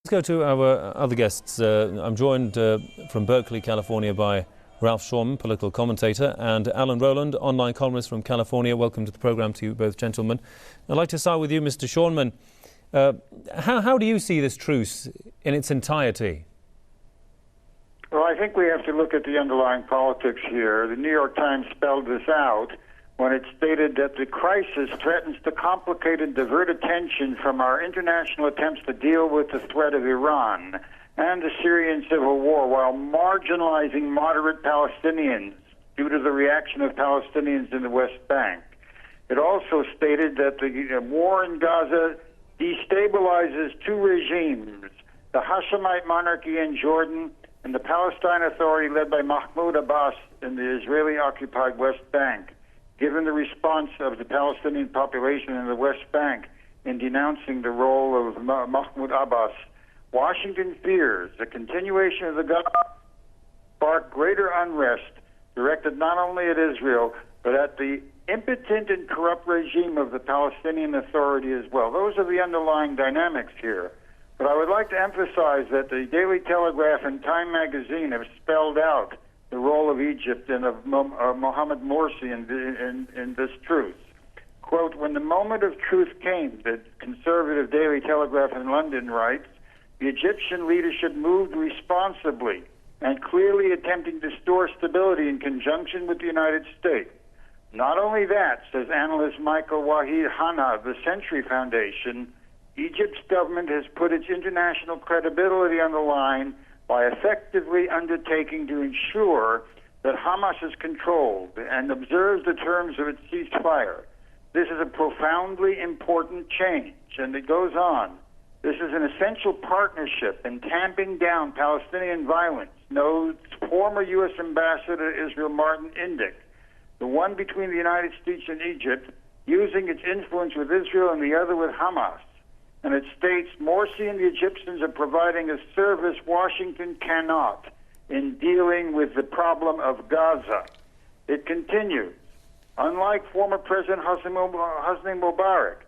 Let's go to our other guests. I'm joined from Berkeley, California by Ralph Shorman, political commentator, and Alan Rowland, online columnist from California. Welcome to the programme to you both, gentlemen. I'd like to start with you, Mr. Shorman. How do you see this truce in its entirety? Well, I think we have to look at the underlying politics here. The New York Times spelled this out when it stated that the crisis threatens to complicate and divert attention from our international attempts to deal with the threat of Iran and the Syrian civil war while marginalizing moderate Palestinians due to the reaction of Palestinians in the West Bank. It also stated that the war in Gaza destabilizes two regimes, the Hashemite monarchy in Jordan and the Palestine Authority led by Mahmoud Abbas in the Israeli-occupied West Bank. Given the response of the Palestinian population in the West Bank in denouncing the role of Mahmoud Abbas, Washington fears the continuation of the Gaza spark greater unrest directed not only at Israel, but at the impotent and corrupt regime of the Palestinian Authority as well. Those are the underlying dynamics here. But I would like to emphasize that the Daily Telegraph and Time magazine have spelled out the role of Egypt and of Mohamed Morsi in this truce. Quote, when the moment of truth came, the conservative Daily Telegraph in London writes, the Egyptian leadership moved responsibly and clearly attempting to restore stability in conjunction with the United States. Not only that, says analyst Michael Wahid Hanna of the Century Foundation, Egypt's government has put its international credibility on the line by effectively undertaking to ensure that Hamas is controlled and observes the terms of its ceasefire. This is a profoundly important change, and it goes on. This is an essential partnership in tamping down Palestinian violence, notes former U.S. Ambassador to Israel Martin Indyk, the one between the United States and Egypt, using its influence with Israel and the other with Hamas. And it states, Morsi and the Egyptians are providing a service Washington cannot in dealing with the problem of Gaza. It continues, unlike former President Hosni Mubarak,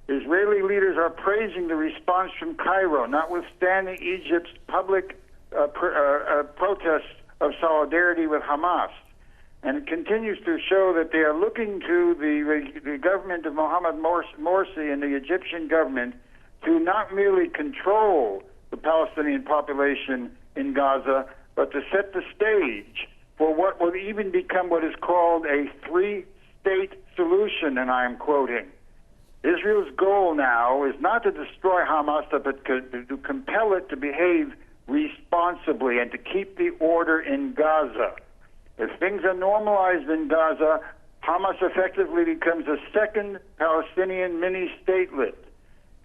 Israeli leaders are praising the response from Cairo, notwithstanding Egypt's public protests of solidarity with Hamas. And it continues to show that they are looking to the government of Mohamed Morsi and the Egyptian government to not merely control the Palestinian population in Gaza, but to set the stage for what will even become what is called a three-state solution, and I am quoting. Israel's goal now is not to destroy Hamas, but to compel it to behave responsibly and to keep the order in Gaza. If things are normalized in Gaza, Hamas effectively becomes a second Palestinian mini-statelet.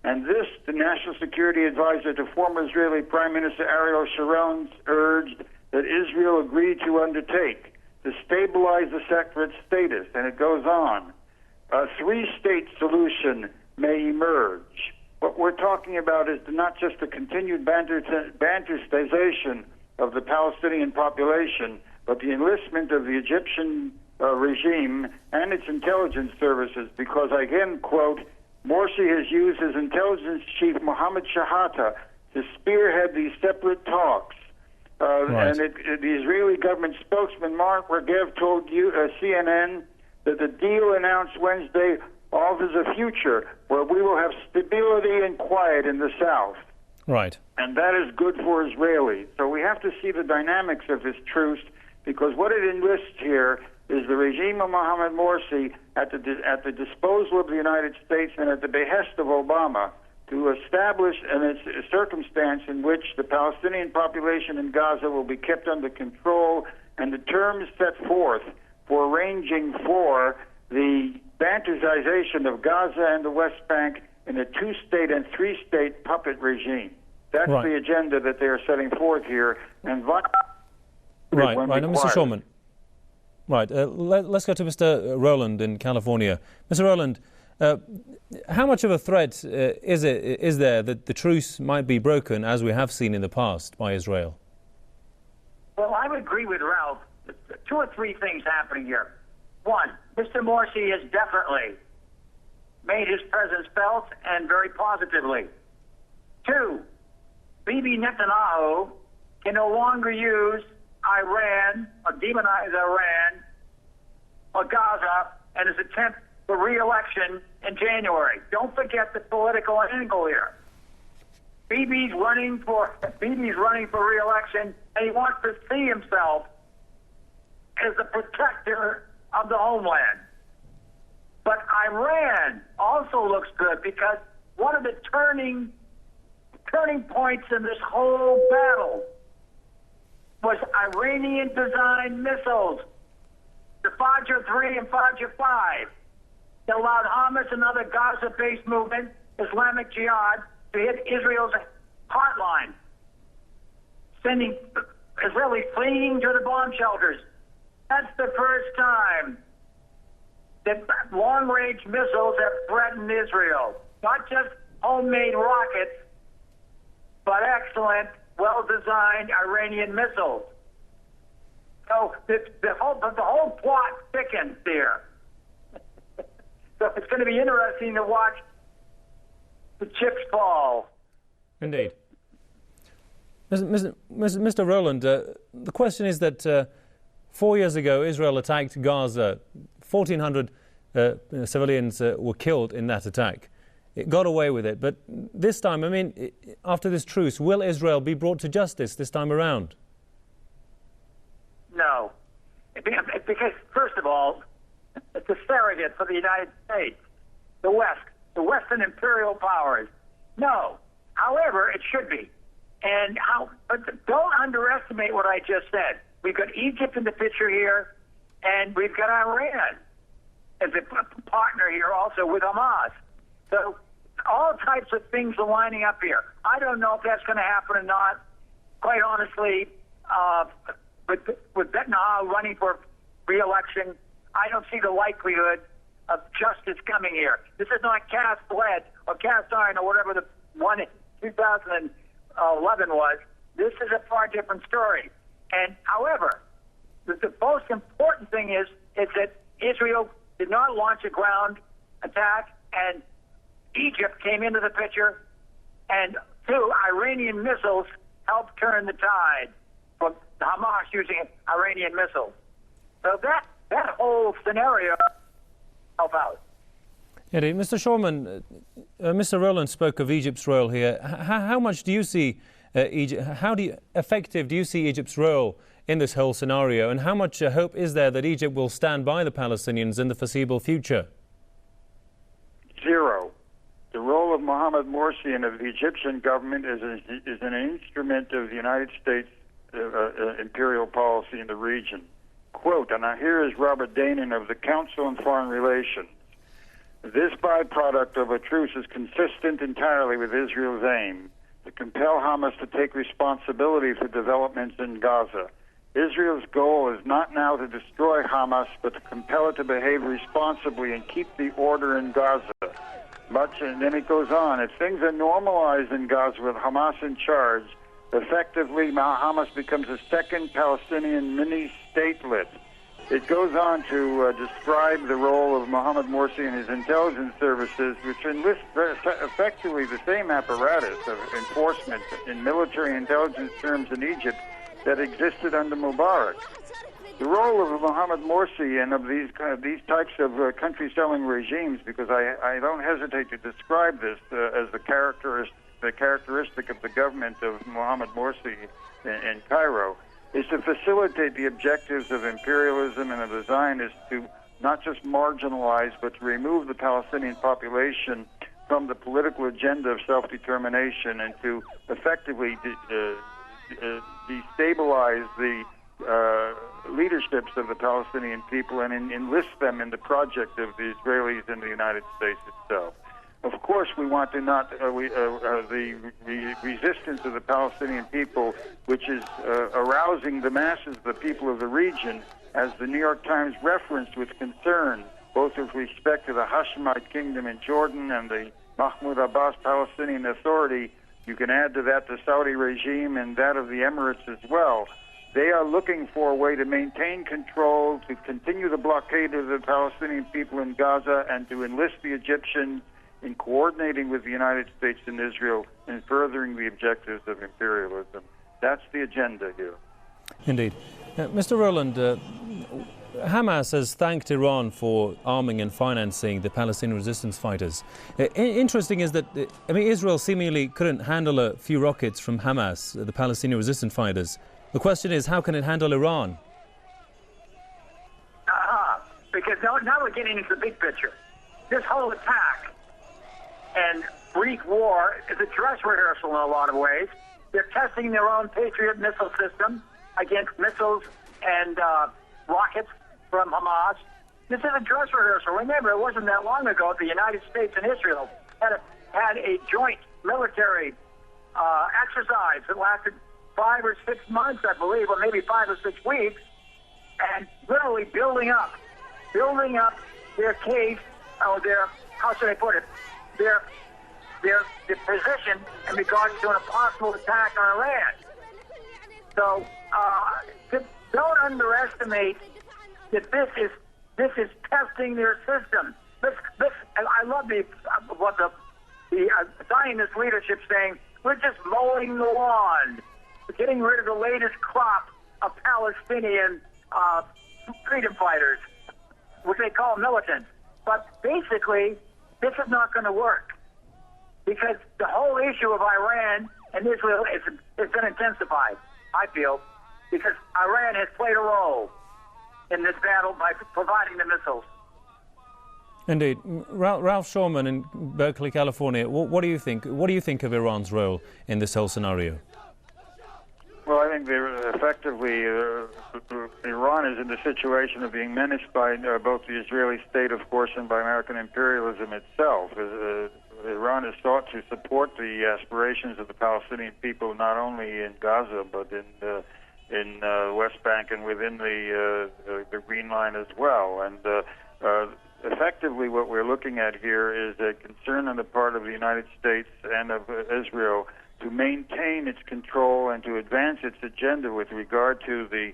And this, the National Security Advisor to former Israeli Prime Minister Ariel Sharon urged that Israel agreed to undertake to stabilize the separate status. And it goes on. A three-state solution may emerge. What we're talking about is not just the continued banderization of the Palestinian population, but the enlistment of the Egyptian regime and its intelligence services, because, again, quote, Morsi has used his intelligence chief, Mohammed Shahata, to spearhead these separate talks. Right. And the Israeli government spokesman, Mark Regev, told CNN that the deal announced Wednesday offers a future where we will have stability and quiet in the south. Right. And that is good for Israelis. So we have to see the dynamics of this truce, because what it enlists here is the regime of Mohamed Morsi at the disposal of the United States and at the behest of Obama to establish a circumstance in which the Palestinian population in Gaza will be kept under control, and the terms set forth for arranging for the banderization of Gaza and the West Bank in a two-state and three-state puppet regime. That's right. The agenda that they are setting forth here. And Right. Now, Mr. Shorman. Right. Let's go to Mr. Rowland in California. Mr. Rowland, how much of a threat is there that the truce might be broken, as we have seen in the past, by Israel? Well, I would agree with Ralph. Two or three things happening here. One, Mr. Morsi has definitely made his presence felt, and very positively. Two, the Bibi Netanyahu can no longer use Iran or demonize Iran or Gaza and his attempt for re-election in January. Don't forget the political angle here. Bibi's running for re-election, and he wants to see himself as the protector of the homeland. But Iran also looks good because one of the turning points in this whole battle was Iranian-designed missiles, the Fajr 3 and Fajr 5, that allowed Hamas and other Gaza-based movement, Islamic Jihad, to hit Israel's hotline, sending Israelis fleeing to the bomb shelters. That's the first time that long-range missiles have threatened Israel. Not just homemade rockets, but excellent, well-designed Iranian missiles. So the whole plot thickens there. So it's going to be interesting to watch the chips fall. Indeed. Mr. Rowland, the question is that 4 years ago Israel attacked Gaza. 1,400 civilians were killed in that attack. It got away with it. But this time, I mean, after this truce, will Israel be brought to justice this time around? No. Because, first of all, it's a surrogate for the United States, the West, the Western imperial powers. No. However, it should be. But don't underestimate what I just said. We've got Egypt in the picture here, and we've got Iran as a partner here also with Hamas. So all types of things are lining up here. I don't know if that's going to happen or not. Quite honestly, with Netanyahu running for re-election, I don't see the likelihood of justice coming here. This is not cast lead or cast iron or whatever the one in 2011 was. This is a far different story. And however, the most important thing is that Israel did not launch a ground attack, and Egypt came into the picture, and 2 Iranian missiles helped turn the tide for Hamas using Iranian missiles. So that whole scenario help out. Indeed. Mr. Shorman, Mr. Rowland spoke of Egypt's role here. How much do you see Egypt? How effective do you see Egypt's role in this whole scenario, and how much hope is there that Egypt will stand by the Palestinians in the foreseeable future? Zero. The role of Mohamed Morsi and of the Egyptian government is an instrument of the United States imperial policy in the region. Quote, and now here is Robert Danon of the Council on Foreign Relations. This byproduct of a truce is consistent entirely with Israel's aim to compel Hamas to take responsibility for developments in Gaza. Israel's goal is not now to destroy Hamas, but to compel it to behave responsibly and keep the order in Gaza. And then it goes on. If things are normalized in Gaza with Hamas in charge, effectively Hamas becomes a second Palestinian mini-statelet. It goes on to describe the role of Mohamed Morsi and his intelligence services, which enlist effectively the same apparatus of enforcement in military intelligence terms in Egypt that existed under Mubarak. The role of Mohamed Morsi and of these types of country-selling regimes, because I don't hesitate to describe this as the characteristic of the government of Mohamed Morsi in Cairo, is to facilitate the objectives of imperialism and of the Zionists to not just marginalize, but to remove the Palestinian population from the political agenda of self-determination and to effectively destabilize the leaderships of the Palestinian people and enlist them in the project of the Israelis and the United States itself. Of course, we want to not the resistance of the Palestinian people, which is arousing the masses of the people of the region, as the New York Times referenced with concern, both with respect to the Hashemite kingdom in Jordan and the Mahmoud Abbas Palestinian Authority. You can add to that the Saudi regime and that of the Emirates as well. They are looking for a way to maintain control, to continue the blockade of the Palestinian people in Gaza, and to enlist the Egyptians in coordinating with the United States and Israel in furthering the objectives of imperialism. That's the agenda here. Indeed. Mr. Rowland, Hamas has thanked Iran for arming and financing the Palestinian resistance fighters. Interesting is that, Israel seemingly couldn't handle a few rockets from Hamas, the Palestinian resistance fighters. The question is, how can it handle Iran? Because now we're getting into the big picture. This whole attack and brief war is a dress rehearsal in a lot of ways. They're testing their own Patriot missile system against missiles and rockets from Hamas. This is a dress rehearsal. Remember, it wasn't that long ago the United States and Israel had a joint military exercise that lasted 5 or 6 months, I believe, or maybe 5 or 6 weeks, and literally building up their case, or their, how should I put it, their position in regards to an possible attack on Iran. So don't underestimate that this is testing their system. I love what the Zionist leadership saying. We're just mowing the lawn. We're getting rid of the latest crop of Palestinian freedom fighters, which they call militants. But basically, this is not going to work, because the whole issue of Iran and Israel has been intensified, I feel, because Iran has played a role in this battle by providing the missiles. Indeed. Ralph Shawman in Berkeley, California, what do you think? What do you think of Iran's role in this whole scenario? Well, I think effectively Iran is in the situation of being menaced by both the Israeli state, of course, and by American imperialism itself. Iran has sought to support the aspirations of the Palestinian people, not only in Gaza, but in West Bank and within the Green Line as well. And effectively what we're looking at here is a concern on the part of the United States and of Israel to maintain its control and to advance its agenda with regard to the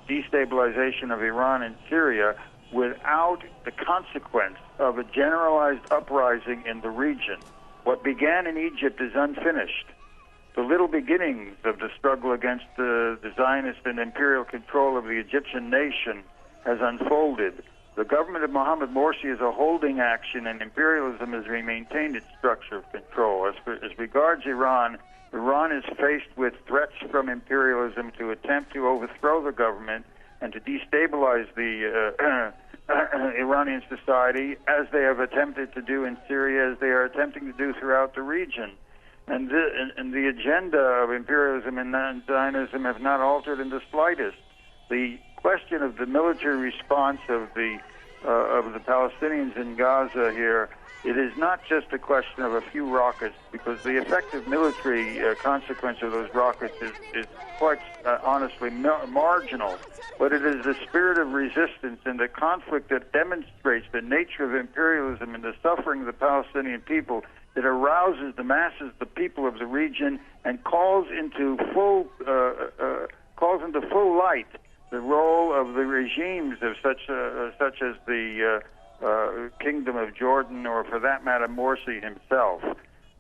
destabilization of Iran and Syria without the consequence of a generalized uprising in the region. What began in Egypt is unfinished. The little beginnings of the struggle against the Zionist and imperial control of the Egyptian nation has unfolded. The government of Mohamed Morsi is a holding action, and imperialism has maintained its structure of control. As regards Iran, Iran is faced with threats from imperialism to attempt to overthrow the government and to destabilize the Iranian society, as they have attempted to do in Syria, as they are attempting to do throughout the region. And the agenda of imperialism and Zionism have not altered in the slightest. The question of the military response of the Palestinians in Gaza here, it is not just a question of a few rockets, because the effective military consequence of those rockets is quite honestly marginal. But it is the spirit of resistance and the conflict that demonstrates the nature of imperialism and the suffering of the Palestinian people that arouses the masses, the people of the region, and calls into full light the role of the regimes of such as the Kingdom of Jordan, or for that matter, Morsi himself.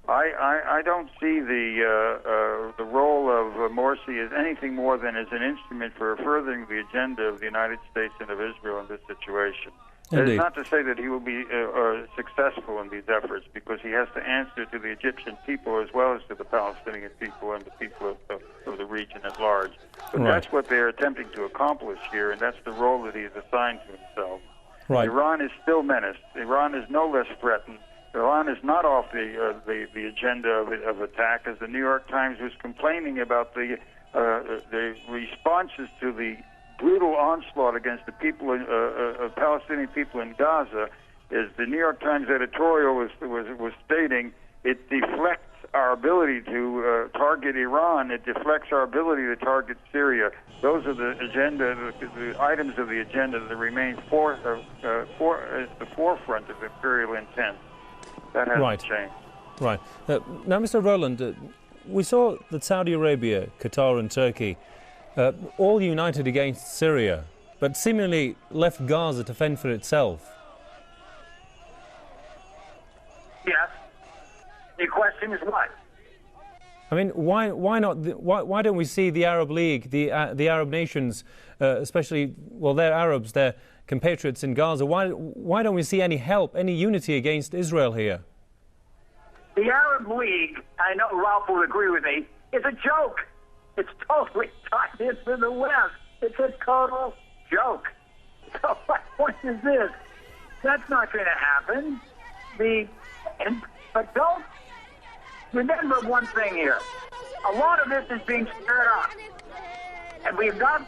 I don't see the role of Morsi as anything more than as an instrument for furthering the agenda of the United States and of Israel in this situation. That is not to say that he will be successful in these efforts, because he has to answer to the Egyptian people as well as to the Palestinian people and the people of the region at large. But that's what they're attempting to accomplish here, and that's the role that he has assigned to himself. Right. Iran is still menaced. Iran is no less threatened. Iran is not off the agenda of attack, as the New York Times was complaining about the responses to the brutal onslaught against the people of Palestinian people in Gaza. As the New York Times editorial was stating, it deflects our ability to target Iran. It deflects our ability to target Syria. Those are the agenda, the items of the agenda that remain at the forefront of imperial intent. That hasn't changed. Right. Now, Mr. Rowland, we saw that Saudi Arabia, Qatar and Turkey all united against Syria, but seemingly left Gaza to fend for itself. Yes. The question is what? I mean, why don't we see the Arab League, the Arab nations, especially, well, they're Arabs, they're compatriots in Gaza. Why don't we see any help, any unity against Israel here? The Arab League, I know Ralph will agree with me, is a joke. It's totally tied into the West. It's a total joke. So my point is this. That's not going to happen. But don't remember one thing here. A lot of this is being stirred up. And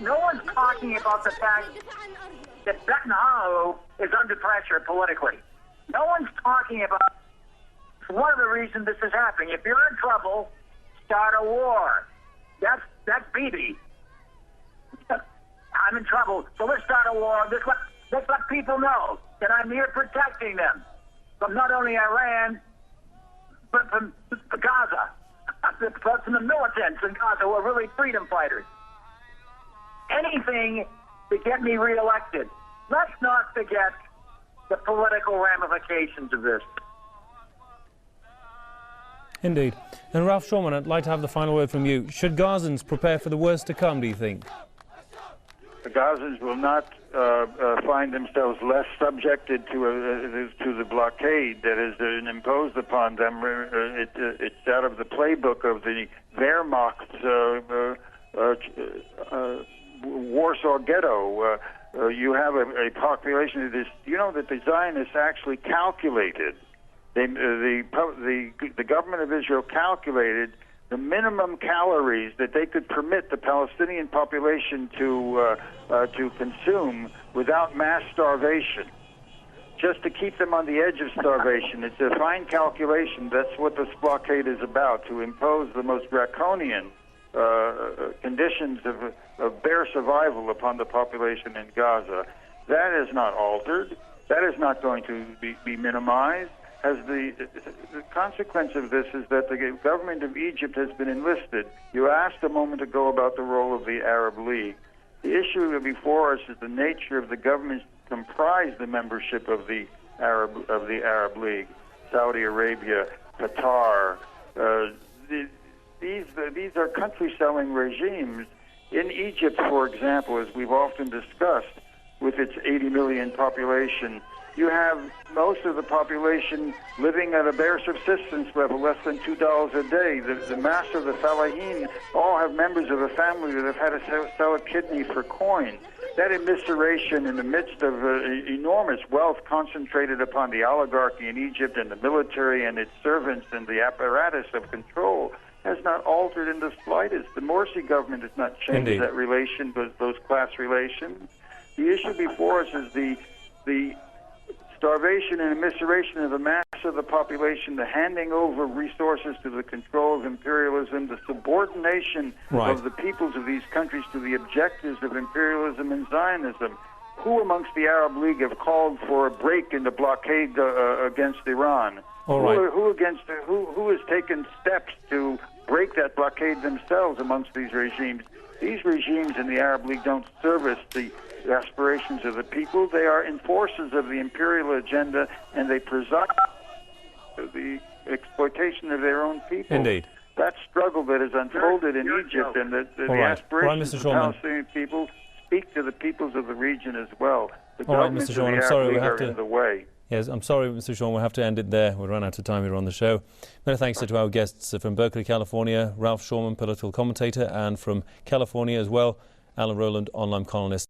no one's talking about the fact that Netanyahu is under pressure politically. No one's talking about one of the reasons this is happening. If you're in trouble, start a war. That's Bibi. I'm in trouble, so let's start a war. Let's let people know that I'm here protecting them from not only Iran, but from Gaza, from the militants in Gaza who are really freedom fighters. Anything to get me reelected. Let's not forget the political ramifications of this. Indeed. And Ralph Shawman, I'd like to have the final word from you. Should Gazans prepare for the worst to come, do you think? The Gazans will not find themselves less subjected to the blockade that has been imposed upon them. It's out of the playbook of the Wehrmacht's Warsaw Ghetto. You have a population that is, you know, that the Zionists actually calculated. The government of Israel calculated the minimum calories that they could permit the Palestinian population to consume without mass starvation, just to keep them on the edge of starvation. It's a fine calculation. That's what this blockade is about, to impose the most draconian conditions of bare survival upon the population in Gaza. That is not altered. That is not going to be minimized. As the consequence of this is that the government of Egypt has been enlisted. You asked a moment ago about the role of the Arab League. The issue before us is the nature of the governments that comprise the membership of the Arab League. Saudi Arabia, Qatar. These are country-selling regimes. In Egypt, for example, as we've often discussed, with its 80 million population, you have most of the population living at a bare subsistence level, less than $2 a day. The mass of the Falahin all have members of a family that have had to sell a kidney for coin. That immiseration in the midst of enormous wealth concentrated upon the oligarchy in Egypt and the military and its servants and the apparatus of control has not altered in the slightest. The Morsi government has not changed Indeed. that relation, those class relations. The issue before us is the starvation and immiseration of the mass of the population, the handing over resources to the control of imperialism, the subordination of the peoples of these countries to the objectives of imperialism and Zionism. Who amongst the Arab League have called for a break in the blockade against Iran? Who has taken steps to break that blockade themselves amongst these regimes? These regimes in the Arab League don't service the aspirations of the people. They are enforcers of the imperial agenda, and they preside over the exploitation of their own people. Indeed. That struggle that has unfolded in Egypt and the aspirations of the Palestinian people speak to the peoples of the region as well. The governments of the Arab League are in the way. Yes, I'm sorry, Mr. Shawn, we'll have to end it there. We'll run out of time here on the show. Many thanks to our guests from Berkeley, California, Ralph Shawman, political commentator, and from California as well, Alan Rowland, online columnist.